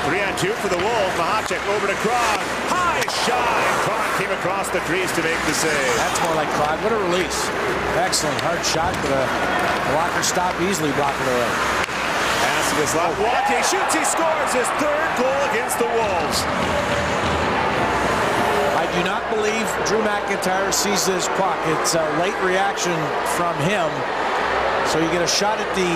3-on-2 for the Wolves. Mahacek over to Krog. High shot. Krog came across the crease to make the save. That's more like Krog. What a release. Excellent. Hard shot, but a blocker stop easily blocked it away. Wate shoots. He scores his third goal against the Wolves. I do not believe Drew MacIntyre sees this puck. It's a late reaction from him. So you get a shot at the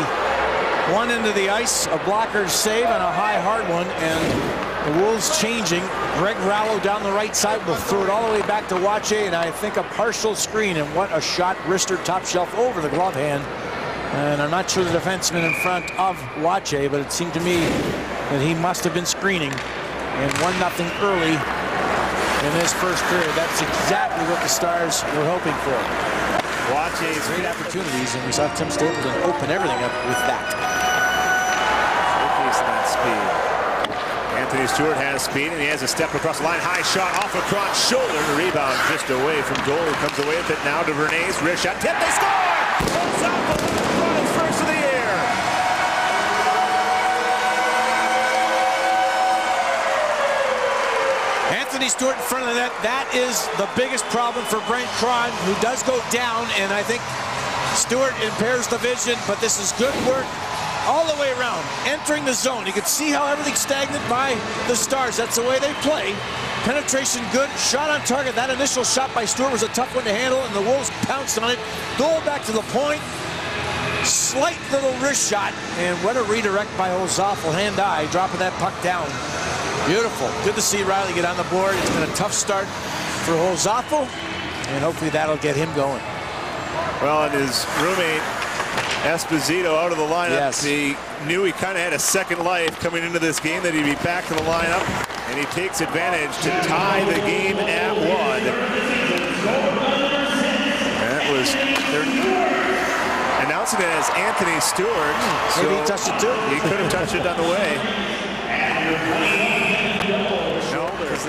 one end of the ice, a blocker's save on a high, hard one, and the Wolves changing. Greg Rallo down the right side will throw it all the way back to Wate, and I think a partial screen, and what a shot. Wrister top shelf over the glove hand. And I'm not sure the defenseman in front of Wate, but it seemed to me that he must have been screening. And 1-0 early in this first period. That's exactly what the Stars were hoping for. Wate's great opportunities, and we saw Tim Stapleton open everything up with that. That speed. Anthony Stewart has speed, and he has a step across the line. High shot off across shoulder. The rebound just away from goal. Comes away with it now to Verne's wrist shot. Tip, they score! Pulls out the front, his first of the year. Anthony Stewart in front of the net. That is the biggest problem for Brent Krog, who does go down, and I think Stewart impairs the vision, but this is good work all the way around, entering the zone. You can see how everything's stagnant by the Stars. That's the way they play. Penetration good, shot on target. That initial shot by Stewart was a tough one to handle, and the Wolves pounced on it. Goal back to the point. Slight little wrist shot, and what a redirect by Olzhoffel, hand-eye, dropping that puck down. Beautiful. Good to see Riley get on the board. It's been a tough start for Olzhoffel, and hopefully that'll get him going. Well, and his roommate Esposito out of the lineup. Yes. He knew he kind of had a second life coming into this game, that he'd be back in the lineup, and he takes advantage to tie the game at 1. That was, they're announcing it as Anthony Stewart. Maybe he touched it too. He could have touched it on the way. No, there's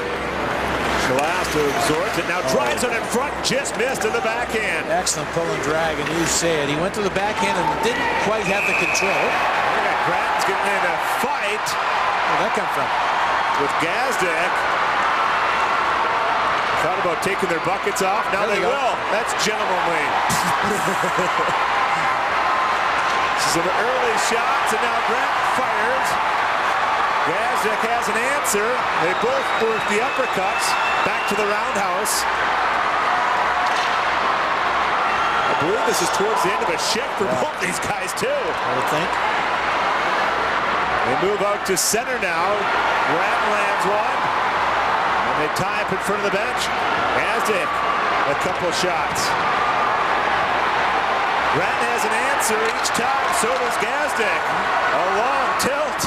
Shalasta absorbs it, now drives it in front, just missed in the backhand. Excellent pull and drag, and you say it. He went to the backhand and didn't quite have the control. Look at Gratton's getting in a fight. Where'd that come from? With Gazdic. Thought about taking their buckets off. Now they will. That's gentlemanly. Some early shots, and now Grant fires. Gazdic has an answer. They both work the uppercuts back to the roundhouse. I believe this is towards the end of a shift for both these guys too. I would think. They move out to center now. Grant lands one. And they tie up in front of the bench. Gazdic, a couple shots. Grant has an answer each time. So does Gazdic. A long tilt.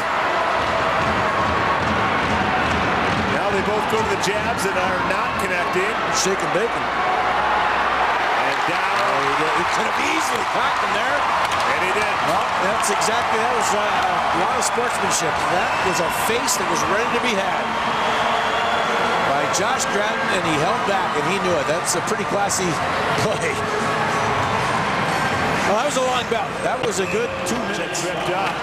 Now they both go to the jabs and are not connecting. Shaking bacon. And down. He could have easily cracked him there. And he did. Well, that's exactly, that was a lot of sportsmanship. That was a face that was ready to be had by Josh Gratton, and he held back, and he knew it. That's a pretty classy play. Well, that was a long bout. That was a good 2 minutes. Tripped up.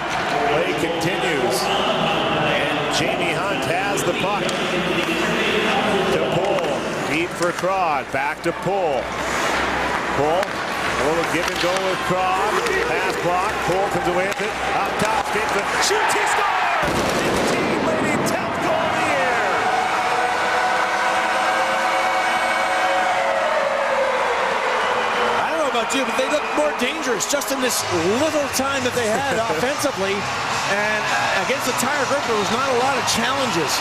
Play continues. And Jamie Hunt has the puck. To Pohl. Deep for Krog. Back to Pohl. Pohl. A little give and go with Krog. Pass block. Pohl comes away with it. Up top. Shoots. He scores! 15 leading 10th goal of the year. I don't know about you, but they look more dangerous just in this little time that they had offensively. And against the Tire group, there was not a lot of challenges.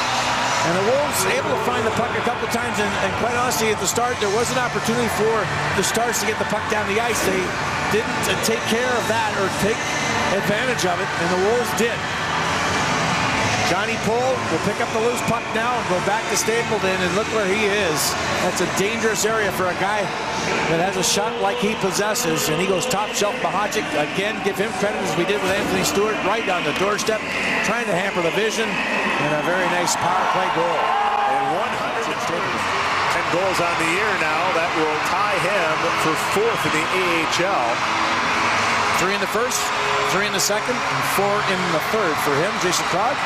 And the Wolves able to find the puck a couple times, and quite honestly, at the start, there was an opportunity for the Stars to get the puck down the ice. They didn't take care of that or take advantage of it, and the Wolves did. Johnny Pohl will pick up the loose puck now and go back to Stapleton, and look where he is. That's a dangerous area for a guy that has a shot like he possesses, and he goes top shelf. Mahacek, again, give him credit as we did with Anthony Stewart, right on the doorstep, trying to hamper the vision, and a very nice power play goal. And 110 goals on the year now. That will tie him for 4th in the AHL. 3 in the first, 3 in the second, and 4 in the third for him. Jason Krog.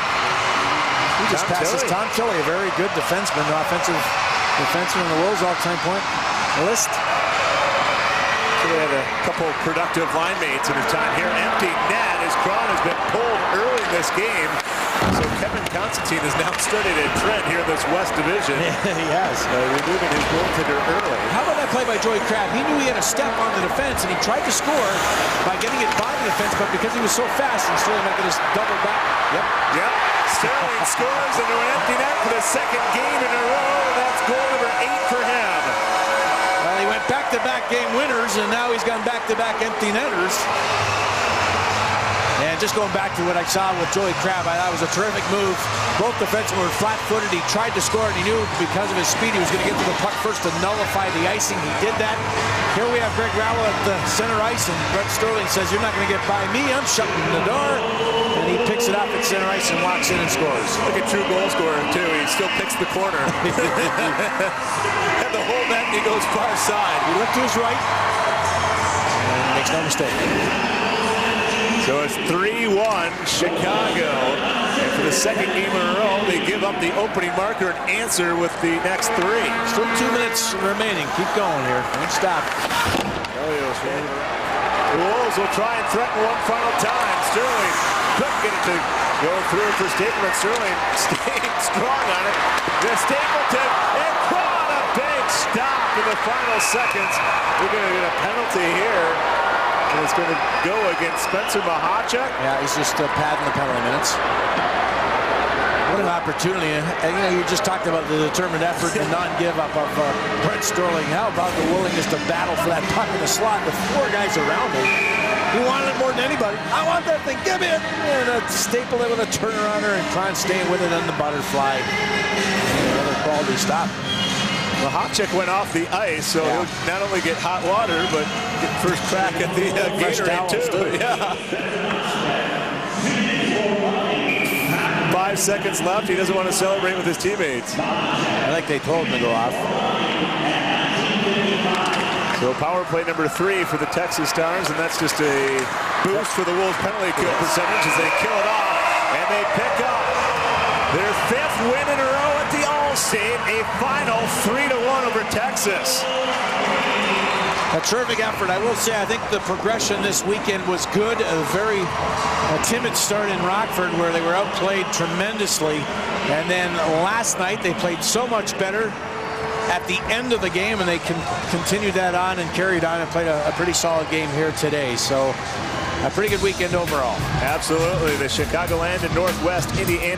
He just passes Tom Tilley, a very good defenseman, offensive defenseman in the Wolves all-time point list. So they had a couple productive line mates in his time here. Empty net as Cron has been pulled early in this game. So Kevin Constantine has now started a trend here in this West Division. Yeah, he has. Removing his goaltender early. How about that play by Joey Crabb? He knew he had a step on the defense, and he tried to score by getting it by the defense, but because he was so fast, and Sterling might get his double back. Yep. Sterling scores into an empty net for the second game in a row. That's goal number 8 for him. Well, he went back-to-back game winners, and now he's gone back-to-back empty netters. And just going back to what I saw with Joey Crabb, I thought it was a terrific move. Both defensemen were flat-footed. He tried to score, and he knew because of his speed he was going to get to the puck first to nullify the icing. He did that. Here we have Greg Rowell at the center ice, and Brett Sterling says, "You're not going to get by me. I'm shutting the door." And he picks it up at center ice and walks in and scores. Look at true goal scorer, too. He still picks the corner. And the whole net, he goes far side. He looked to his right, and he makes no mistake. So it's 3-1 Chicago. And for the second game in a row, they give up the opening marker and answer with the next 3. Still 2 minutes remaining. Keep going here. Don't stop. The Wolves will try and threaten one final time. Sterling couldn't get it to go through for Stapleton. Sterling staying strong on it. The Stapleton and Cron, a big stop in the final seconds. We're going to get a penalty here. And it's going to go against Spencer Mahachuk. Yeah, he's just padding the penalty minutes. What an opportunity. And, you know, you just talked about the determined effort and non-give-up of Brett Sterling. How about the willingness to battle for that puck in the slot with 4 guys around him? He wanted it more than anybody. I want that thing. Give me it. And staple it with a turnarounder, and Cron staying with it on the butterfly. Another quality stop. Mahachuk went off the ice, so he'll not only get hot water, but get first crack at the Gatorade too. Yeah. 5 seconds left. He doesn't want to celebrate with his teammates. I think they told him to go off. So power play number 3 for the Texas Stars, and that's just a boost for the Wolves' penalty kill percentage as they kill it off, and they pick up their 5th win in a row at the All-State, a final 3-1 over Texas. A terrific effort. I will say, I think the progression this weekend was good. A very timid start in Rockford where they were outplayed tremendously. And then last night they played so much better at the end of the game, and they continued that on and carried on and played a pretty solid game here today. So a pretty good weekend overall. Absolutely. The Chicagoland and Northwest Indiana